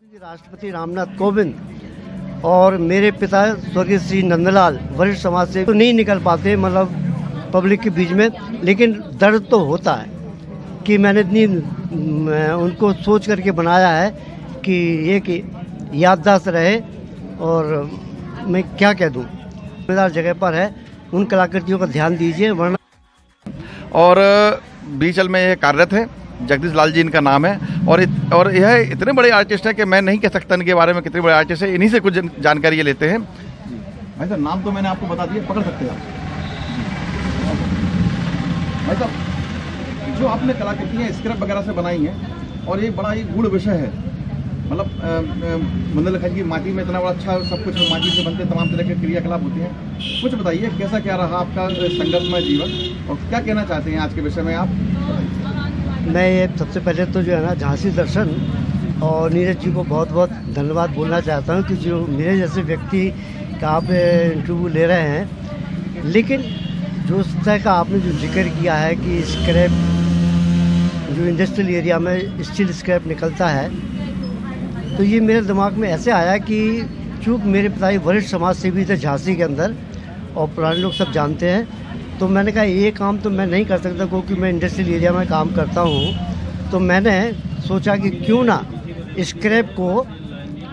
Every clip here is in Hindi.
राष्ट्रपति रामनाथ कोविंद और मेरे पिता स्वर्गीय श्री नंदलाल वरिष्ठ समाज से तो नहीं निकल पाते, मतलब पब्लिक के बीच में, लेकिन दर्द तो होता है कि मैंने इतनी उनको सोच करके बनाया है कि ये कि याददाश्त रहे। और मैं क्या कह दूं, जिम्मेदार जगह पर है, उन कलाकृतियों का ध्यान दीजिए वरना। और बीचल में ये कार्यरत है, जगदीश लाल जी इनका नाम है। और यह इतने बड़े आर्टिस्ट हैं कि मैं नहीं कह सकता इनके बारे में कितने बड़े आर्टिस्ट हैं। इन्हीं से कुछ जानकारी ये लेते हैं। भाई साहब, नाम तो मैंने आपको बता दिया, पकड़ सकते हैं आप। भाई साहब, जो आपने कलाकृतियाँ स्क्रैप वगैरह से बनाई हैं, और ये बड़ा ही गूढ़ विषय है, मतलब मंदिर लिखा कि माटी में इतना बड़ा अच्छा सब कुछ माटी से बनते, तमाम तरह के क्रियाकलाप होते हैं। कुछ बताइए, कैसा क्या रहा आपका संघर्षमय जीवन और क्या कहना चाहते हैं आज के विषय में आप? मैं ये सबसे पहले तो जो है ना, झांसी दर्शन और नीरज जी को बहुत बहुत धन्यवाद बोलना चाहता हूँ कि जो मेरे जैसे व्यक्ति का आप इंटरव्यू ले रहे हैं। लेकिन जो उस तरह का आपने जो जिक्र किया है कि स्क्रैप जो इंडस्ट्रियल एरिया में स्टील स्क्रैप निकलता है, तो ये मेरे दिमाग में ऐसे आया कि चूँकि मेरे पिताजी वरिष्ठ समाज सेवी थे झांसी के अंदर और पुराने लोग सब जानते हैं, तो मैंने कहा ये काम तो मैं नहीं कर सकता क्योंकि मैं इंडस्ट्रियल एरिया में काम करता हूँ। तो मैंने सोचा कि क्यों ना स्क्रैप को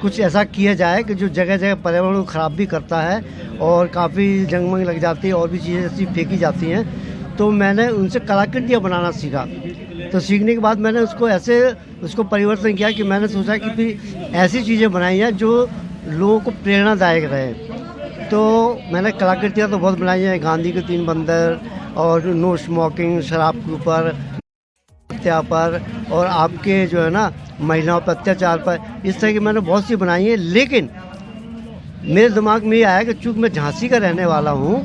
कुछ ऐसा किया जाए कि जो जगह जगह पर्यावरण को ख़राब भी करता है और काफ़ी जंगमंग लग जाती है और भी चीज़ें ऐसी फेंकी जाती हैं। तो मैंने उनसे कलाकृतियाँ बनाना सीखा। तो सीखने के बाद मैंने उसको परिवर्तन किया कि मैंने सोचा कि फिर ऐसी चीज़ें बनाई हैं जो लोगों को प्रेरणादायक रहे। तो मैंने कलाकृतियाँ तो बहुत बनाई हैं, गांधी के 3 बंदर और नो स्मोकिंग, शराब के ऊपर, हत्या पर, और आपके जो है ना महिलाओं पर अत्याचार पर, इस तरह की मैंने बहुत सी बनाई हैं। लेकिन मेरे दिमाग में ये आया कि चूँकि मैं झांसी का रहने वाला हूँ,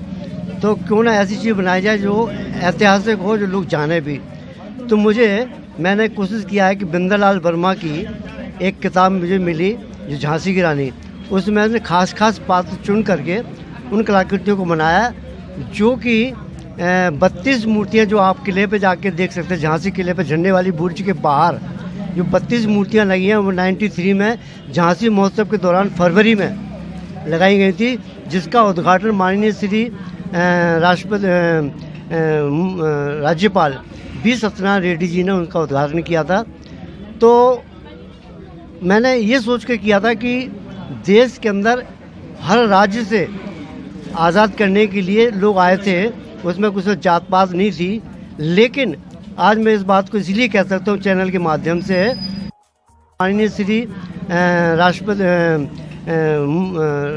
तो क्यों ना ऐसी चीज़ बनाई जाए जो ऐतिहासिक हो, जो लोग जाने भी। तो मैंने कोशिश किया है कि बिंदरलाल वर्मा की एक किताब मुझे मिली जो झांसी की रानी, उसमें मैंने खास पात्र चुन करके उन कलाकृतियों को बनाया, जो कि 32 मूर्तियाँ जो आप किले पे जाके देख सकते हैं। झांसी किले पे झंडे वाली बुर्ज के बाहर जो 32 मूर्तियाँ लगी हैं, वो 93 में झांसी महोत्सव के दौरान फरवरी में लगाई गई थी, जिसका उद्घाटन माननीय श्री राज्यपाल बी सत्यनारायण रेड्डी जी ने उनका उद्घाटन किया था। तो मैंने ये सोच के किया था कि देश के अंदर हर राज्य से आज़ाद करने के लिए लोग आए थे, उसमें कुछ जात पात नहीं थी। लेकिन आज मैं इस बात को इसलिए कह सकता हूँ चैनल के माध्यम से, माननीय श्री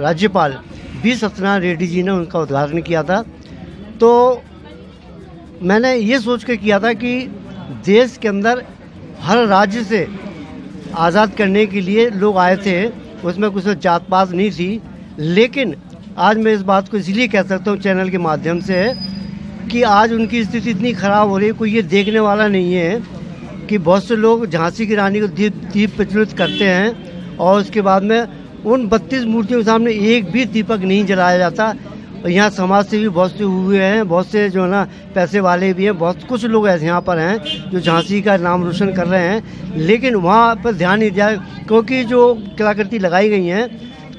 राज्यपाल बी सत्यनारायण रेड्डी जी ने उनका उद्घाटन किया था। तो मैंने ये सोच के किया था कि देश के अंदर हर राज्य से आज़ाद करने के लिए लोग आए थे, उसमें कुछ जात पात नहीं थी। लेकिन आज मैं इस बात को इसलिए कह सकता हूँ चैनल के माध्यम से कि आज उनकी स्थिति इतनी ख़राब हो रही है, कोई ये देखने वाला नहीं है कि बहुत से लोग झांसी की रानी को दीप प्रज्वलित करते हैं और उसके बाद में उन 32 मूर्तियों के सामने एक भी दीपक नहीं जलाया जाता। और यहाँ समाज से भी बहुत से हुए हैं, बहुत से जो है ना पैसे वाले भी हैं, बहुत कुछ लोग ऐसे यहाँ पर हैं जो झांसी का नाम रोशन कर रहे हैं, लेकिन वहाँ पर ध्यान नहीं दिया। क्योंकि जो कलाकृति लगाई गई हैं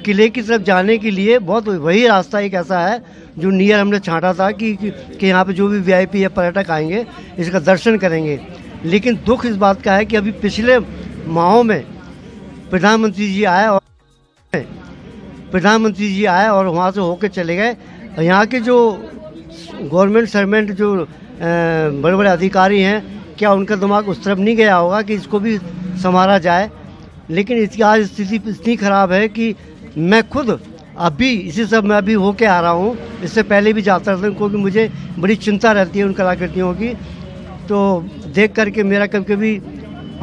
किले की तरफ जाने के लिए, बहुत वही रास्ता एक ऐसा है जो नियर हमने छांटा था कि यहाँ पे जो भी वीआईपी या पर्यटक आएंगे इसका दर्शन करेंगे। लेकिन दुख इस बात का है कि अभी पिछले माहों में प्रधानमंत्री जी आए और वहाँ से होकर चले गए। यहाँ के जो गवर्नमेंट सर्वेंट जो बड़े बड़े अधिकारी हैं, क्या उनका दिमाग उस तरफ नहीं गया होगा कि इसको भी संभाला जाए। लेकिन इसकी आज स्थिति इतनी ख़राब है कि मैं खुद अभी इसी सब में अभी होके आ रहा हूँ, इससे पहले भी जाता रहता हूँ क्योंकि मुझे बड़ी चिंता रहती है उन कलाकृतियों की। तो देख करके मेरा कभी कभी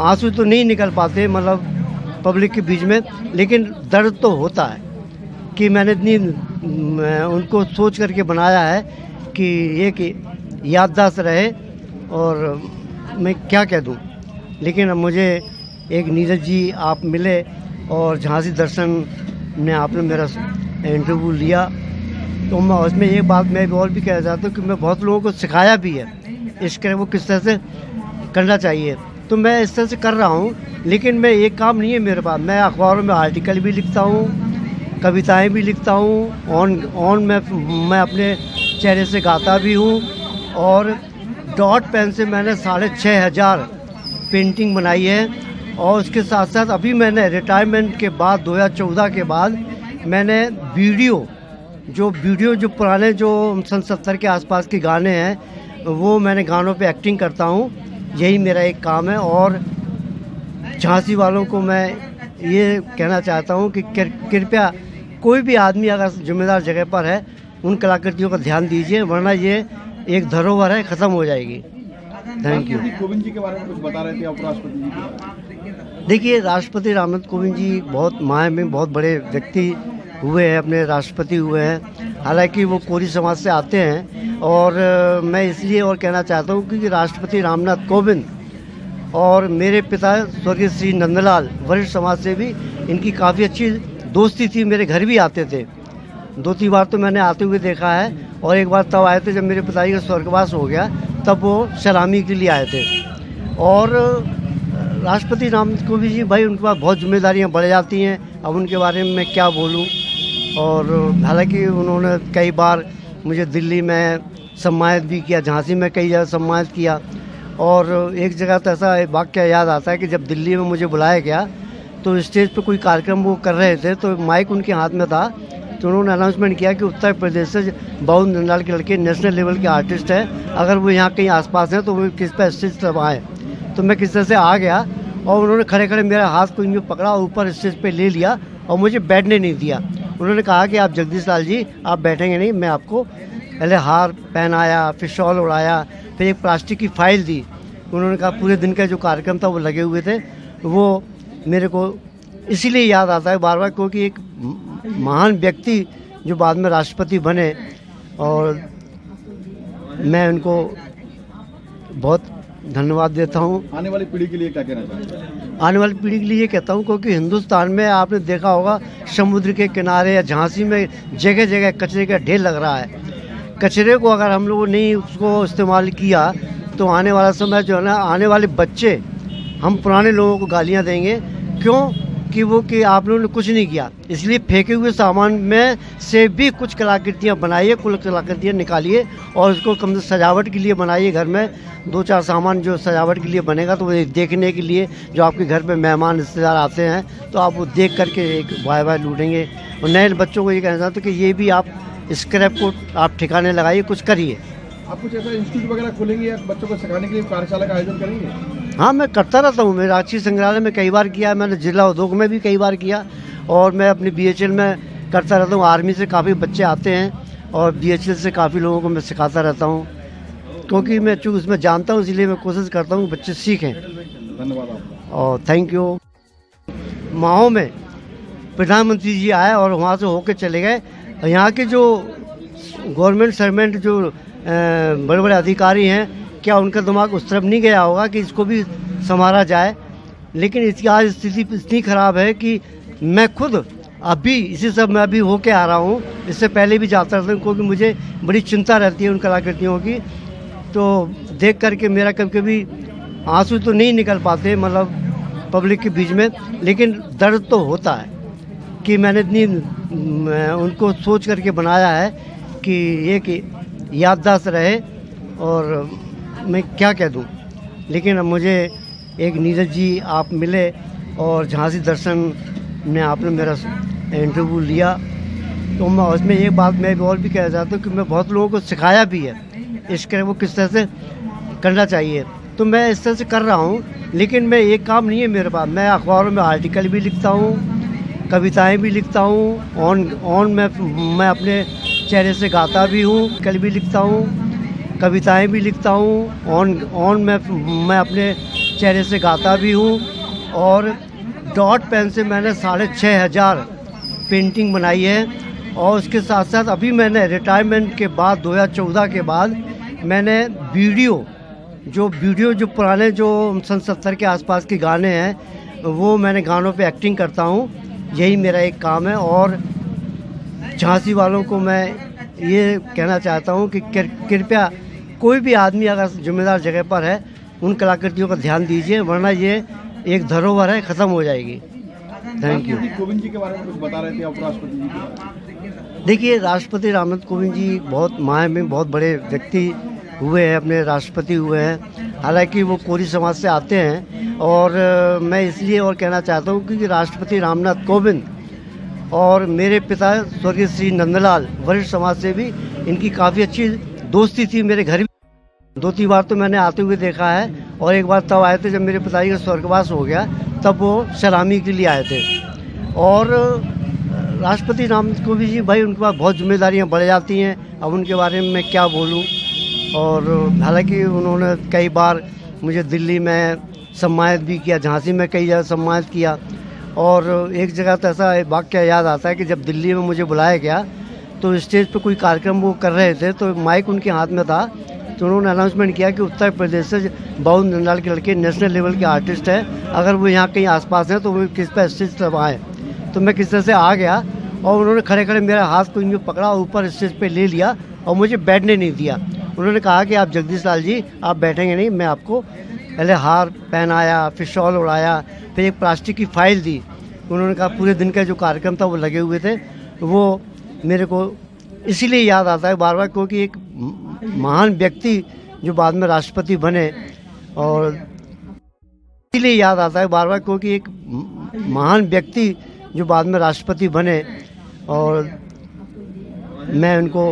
आंसू तो नहीं निकल पाते, मतलब पब्लिक के बीच में, लेकिन दर्द तो होता है कि मैंने इतनी उनको सोच करके बनाया है कि ये कि याददाश्त रहे। और मैं क्या कह दूं, लेकिन अब मुझे एक नीरज जी आप मिले और झांसी दर्शन ने आपने मेरा इंटरव्यू लिया, तो मैं उसमें एक बात मैं और भी कहना चाहता हूँ कि मैं बहुत लोगों को सिखाया भी है इसके वो किस तरह से करना चाहिए। तो मैं इस तरह से कर रहा हूँ लेकिन मैं एक काम नहीं है मेरे पास, मैं अखबारों में आर्टिकल भी लिखता हूँ, कविताएं भी लिखता हूँ, ऑन मैं अपने चेहरे से गाता भी हूँ, और डॉट पेन से मैंने 6500 पेंटिंग बनाई है। और उसके साथ साथ अभी मैंने रिटायरमेंट के बाद 2014 के बाद मैंने वीडियो जो पुराने जो सन 70 के आसपास के गाने हैं वो मैंने गानों पे एक्टिंग करता हूँ। यही मेरा एक काम है। और झांसी वालों को मैं ये कहना चाहता हूँ कि कृपया कोई भी आदमी अगर जिम्मेदार जगह पर है उन कलाकृतियों का ध्यान दीजिए, वरना ये एक धरोहर है, ख़त्म हो जाएगी। Thank you. कोविंद जी के बारे में कुछ बता रहे थे उपराष्ट्रपति जी के। देखिए, राष्ट्रपति रामनाथ कोविंद जी बहुत माह में बहुत बड़े व्यक्ति हुए हैं, अपने राष्ट्रपति हुए हैं। हालांकि वो कोरी समाज से आते हैं, और मैं इसलिए और कहना चाहता हूँ क्योंकि राष्ट्रपति रामनाथ कोविंद और मेरे पिता स्वर्गीय श्री नंदलाल वरिष्ठ समाज से भी इनकी काफ़ी अच्छी दोस्ती थी। मेरे घर भी आते थे, 2-3 बार तो मैंने आते हुए देखा है, और एक बार तब आए थे जब मेरे पिताजी का स्वर्गवास हो गया, तब वो सलामी के लिए आए थे। और राष्ट्रपति रामनाथ कोविंद जी, भाई उनके पास बहुत जिम्मेदारियां बढ़ जाती हैं, अब उनके बारे में मैं क्या बोलूं। और हालांकि उन्होंने कई बार मुझे दिल्ली में सम्मानित भी किया, झांसी में कई जगह सम्मानित किया। और एक जगह तो ऐसा वाक़या याद आता है कि जब दिल्ली में मुझे बुलाया गया तो स्टेज पे कोई कार्यक्रम वो कर रहे थे, तो माइक उनके हाथ में था, तो उन्होंने अनाउंसमेंट किया कि उत्तर प्रदेश से बाबू नंदलाल के लड़के नेशनल लेवल के आर्टिस्ट हैं, अगर वो यहाँ कहीं आसपास हैं तो वो किस पर स्टेज तब आए। तो मैं किस तरह से आ गया, और उन्होंने खड़े खड़े मेरा हाथ को यूँ पकड़ा और ऊपर स्टेज पे ले लिया और मुझे बैठने नहीं दिया। उन्होंने कहा कि आप जगदीश लाल जी आप बैठेंगे नहीं, मैं आपको पहले हार पहनाया, फिर शॉल उड़ाया, फिर एक प्लास्टिक की फाइल दी। उन्होंने कहा पूरे दिन का जो कार्यक्रम था वो लगे हुए थे, वो मेरे को इसीलिए याद आता है बार बार, क्योंकि एक महान व्यक्ति जो बाद में राष्ट्रपति बने, और मैं उनको बहुत धन्यवाद देता हूँ। आने वाली पीढ़ी के लिए क्या कहना चाहते हैं? आने वाली पीढ़ी के लिए ये कहता हूँ, क्योंकि हिंदुस्तान में आपने देखा होगा समुद्र के किनारे या झांसी में जगह जगह कचरे का ढेर लग रहा है। कचरे को अगर हम लोगों ने उसको इस्तेमाल किया तो आने वाला समय जो है ना, आने वाले बच्चे हम पुराने लोगों को गालियाँ देंगे, क्यों कि आप लोगों ने कुछ नहीं किया। इसलिए फेंके हुए सामान में से भी कुछ कलाकृतियाँ बनाइए, कुछ कलाकृतियाँ निकालिए, और उसको कम से सजावट के लिए बनाइए। घर में 2-4 सामान जो सजावट के लिए बनेगा, तो वो देखने के लिए जो आपके घर पे मेहमान रिश्तेदार आते हैं तो आप वो देख करके एक वाह लूटेंगे। और नए बच्चों को ये कहना चाहते हैं कि ये भी आप स्क्रैप को आप ठिकाने लगाइए, कुछ करिए। आप कुछ ऐसा इंस्टीट्यूट वगैरह खोलेंगे या बच्चों को सिखाने के लिए कार्यशाला का आयोजन करेंगे? हाँ, मैं करता रहता हूँ। मैं राष्ट्रीय संग्रहालय में कई बार किया, मैंने जिला उद्योग में भी कई बार किया, और मैं अपनी BHL में करता रहता हूँ। आर्मी से काफ़ी बच्चे आते हैं, और BHL से काफ़ी लोगों को मैं सिखाता रहता हूँ, क्योंकि मैं चूँकि उसमें जानता हूँ, इसलिए मैं कोशिश करता हूँ बच्चे सीखें। धन्यवाद आपका। और थैंक यू। माहो में प्रधानमंत्री जी आए और वहाँ से होके चले गए। यहाँ के जो गवर्नमेंट सर्वेंट जो बड़े बड़े अधिकारी हैं, क्या उनका दिमाग उस तरफ नहीं गया होगा कि इसको भी संभाला जाए। लेकिन इसकी आज स्थिति इतनी ख़राब है कि मैं खुद अभी इसी सब में अभी होके आ रहा हूँ, इससे पहले भी जाता रहता हूँ, क्योंकि मुझे बड़ी चिंता रहती है उन कलाकृतियों की। तो देख करके मेरा कभी कभी आंसू तो नहीं निकल पाते, मतलब पब्लिक के बीच में, लेकिन दर्द तो होता है कि मैंने इतनी उनको सोच करके बनाया है कि एक याददाश्त रहे, और मैं क्या कह दूं। लेकिन अब मुझे एक नीरज जी आप मिले, और झांसी दर्शन में आपने मेरा इंटरव्यू लिया, तो मैं उसमें एक बात मैं और भी कहना चाहता हूँ कि मैं बहुत लोगों को सिखाया भी है इसके वो किस तरह से करना चाहिए, तो मैं इस तरह से कर रहा हूँ। लेकिन मैं एक काम नहीं है मेरे पास, मैं अखबारों में आर्टिकल भी लिखता हूँ, कविताएं भी लिखता हूँ, ऑन मैं अपने चेहरे से गाता भी हूँ, कल भी लिखता हूँ, कविताएं भी लिखता हूँ, ऑन मैं अपने चेहरे से गाता भी हूँ। और डॉट पेन से मैंने 6500 पेंटिंग बनाई है। और उसके साथ साथ अभी मैंने रिटायरमेंट के बाद 2014 के बाद मैंने वीडियो जो पुराने जो सन 70 के आसपास के गाने हैं वो मैंने गानों पे एक्टिंग करता हूँ। यही मेरा एक काम है। और झांसी वालों को मैं ये कहना चाहता हूँ कि कृपया कोई भी आदमी अगर जिम्मेदार जगह पर है उन कलाकृतियों का ध्यान दीजिए, वरना ये एक धरोहर है, ख़त्म हो जाएगी। Thank you. कोविंद जी के बारे में कुछ बता रहे थे उपराष्ट्रपति जी के बारे में। देखिए, राष्ट्रपति रामनाथ कोविंद जी बहुत माह में बहुत बड़े व्यक्ति हुए हैं, अपने राष्ट्रपति हुए हैं। हालांकि वो कोरी समाज से आते हैं, और मैं इसलिए और कहना चाहता हूँ क्योंकि राष्ट्रपति रामनाथ कोविंद और मेरे पिता स्वर्गीय श्री नंदलाल वरिष्ठ समाज से भी इनकी काफ़ी अच्छी दोस्ती थी। मेरे घर भी 2-3 बार तो मैंने आते हुए देखा है, और एक बार तब आए थे जब मेरे पिताजी का स्वर्गवास हो गया, तब वो सलामी के लिए आए थे। और राष्ट्रपति रामनाथ कोविंद जी, भाई उनके पास बहुत जिम्मेदारियां बढ़ जाती हैं, अब उनके बारे में मैं क्या बोलूं। और हालांकि उन्होंने कई बार मुझे दिल्ली में सम्मानित भी किया, झांसी में कई जगह सम्मानित किया। और एक जगह तो ऐसा वाक्य याद आता है कि जब दिल्ली में मुझे बुलाया गया तो स्टेज पे कोई कार्यक्रम वो कर रहे थे, तो माइक उनके हाथ में था, तो उन्होंने अनाउंसमेंट किया कि उत्तर प्रदेश से बाबू नंदलाल के लड़के नेशनल लेवल के आर्टिस्ट हैं, अगर वो यहाँ कहीं आसपास हैं तो वो किस पे स्टेज तब आएँ। तो मैं किस तरह से आ गया, और उन्होंने खड़े खड़े मेरा हाथ को यूँ पकड़ा और ऊपर स्टेज पे ले लिया और मुझे बैठने नहीं दिया। उन्होंने कहा कि आप जगदीश लाल जी आप बैठेंगे नहीं। मैं आपको पहले हार पहनाया, फिर शॉल उड़ाया, फिर एक प्लास्टिक की फाइल दी। उन्होंने कहा पूरे दिन का जो कार्यक्रम था वो लगे हुए थे, वो मेरे को इसीलिए याद आता है बार बार, क्योंकि एक महान व्यक्ति जो बाद में राष्ट्रपति बने, और इसीलिए याद आता है बार बार क्योंकि एक महान व्यक्ति जो बाद में राष्ट्रपति बने, और मैं उनको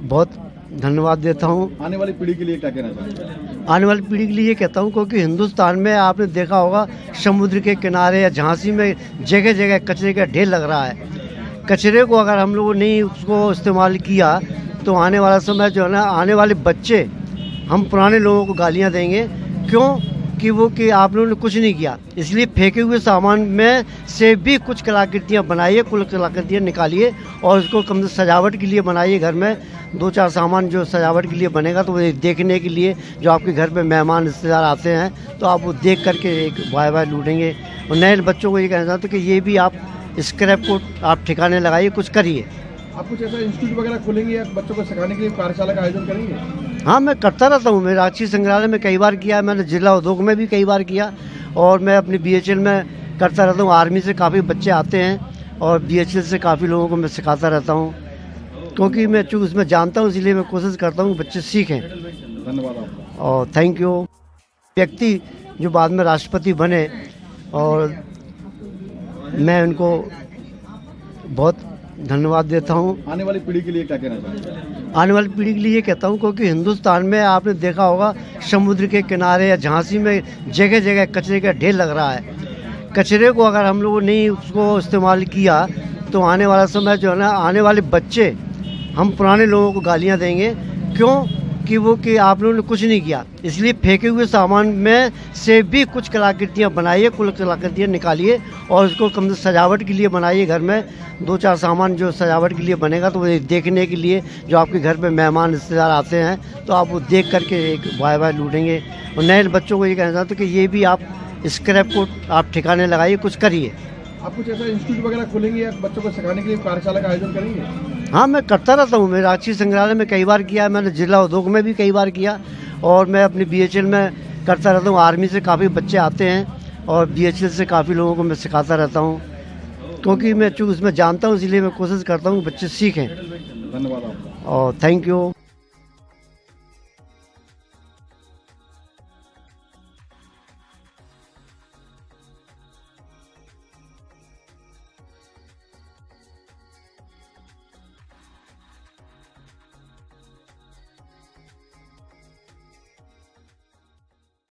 बहुत धन्यवाद देता हूँ। आने वाली पीढ़ी के लिए क्या कहना चाहते हैं? आने वाली पीढ़ी के लिए ये कहता हूँ क्योंकि हिंदुस्तान में आपने देखा होगा समुद्र के किनारे या झांसी में जगह जगह कचरे का ढेर लग रहा है। कचरे को अगर हम लोगों ने उसको इस्तेमाल किया तो आने वाला समय जो है ना, आने वाले बच्चे हम पुराने लोगों को गालियाँ देंगे, क्यों कि आप लोगों ने कुछ नहीं किया। इसलिए फेंके हुए सामान में से भी कुछ कलाकृतियाँ बनाइए, कुछ कलाकृतियाँ निकालिए, और उसको कम से सजावट के लिए बनाइए। घर में 2-4 सामान जो सजावट के लिए बनेगा, तो वो देखने के लिए जो आपके घर पे मेहमान रिश्तेदार आते हैं तो आप वो देख करके एक वाह लूटेंगे। और नए बच्चों को ये कहना चाहते हैं कि ये भी आप स्क्रैप को आप ठिकाने लगाइए, कुछ करिए। आप कुछ ऐसा इंस्टीट्यूट वगैरह खोलेंगे या बच्चों को सिखाने के लिए कार्यशाला का आयोजन करेंगे? हाँ, मैं करता रहता हूँ। मैं राष्ट्रीय संग्रहालय में कई बार किया, मैंने जिला उद्योग में भी कई बार किया, और मैं अपनी BHL में करता रहता हूँ। आर्मी से काफ़ी बच्चे आते हैं, और BHL से काफ़ी लोगों को मैं सिखाता रहता हूँ, क्योंकि मैं चूँकि उसमें जानता हूँ, इसलिए मैं कोशिश करता हूँ बच्चे सीखें। धन्यवाद आपका। और थैंक यू। व्यक्ति जो बाद में राष्ट्रपति बने, और मैं उनको बहुत धन्यवाद देता हूँ। आने वाली पीढ़ी के लिए क्या कहना चाहते हैं? आने वाली पीढ़ी के लिए ये कहता हूँ क्योंकि हिंदुस्तान में आपने देखा होगा समुद्र के किनारे या झांसी में जगह जगह कचरे का ढेर लग रहा है। कचरे को अगर हम लोगों ने उसको इस्तेमाल किया तो आने वाला समय जो है ना, आने वाले बच्चे हम पुराने लोगों को गालियाँ देंगे, क्यों कि आप लोगों ने कुछ नहीं किया। इसलिए फेंके हुए सामान में से भी कुछ कलाकृतियाँ बनाइए, कुछ कलाकृतियाँ निकालिए, और उसको कम से सजावट के लिए बनाइए। घर में 2-4 सामान जो सजावट के लिए बनेगा, तो वो देखने के लिए जो आपके घर पे मेहमान रिश्तेदार आते हैं तो आप वो देख करके एक वाह लूटेंगे। और नए बच्चों को ये कहना चाहते हैं कि ये भी आप स्क्रैप को आप ठिकाने लगाइए, कुछ करिए। आप कुछ ऐसा इंस्टीट्यूट वगैरह खोलेंगे या बच्चों को सिखाने के लिए कार्यशाला का आयोजन करेंगे? हाँ, मैं करता रहता हूँ। मैं राष्ट्रीय संग्रहालय में कई बार किया, मैंने जिला उद्योग में भी कई बार किया, और मैं अपनी BHL में करता रहता हूँ। आर्मी से काफ़ी बच्चे आते हैं, और BHL से काफ़ी लोगों को मैं सिखाता रहता हूँ, क्योंकि मैं चूँकि उसमें जानता हूँ, इसलिए मैं कोशिश करता हूँ बच्चे सीखें। धन्यवाद आपका। और थैंक यू।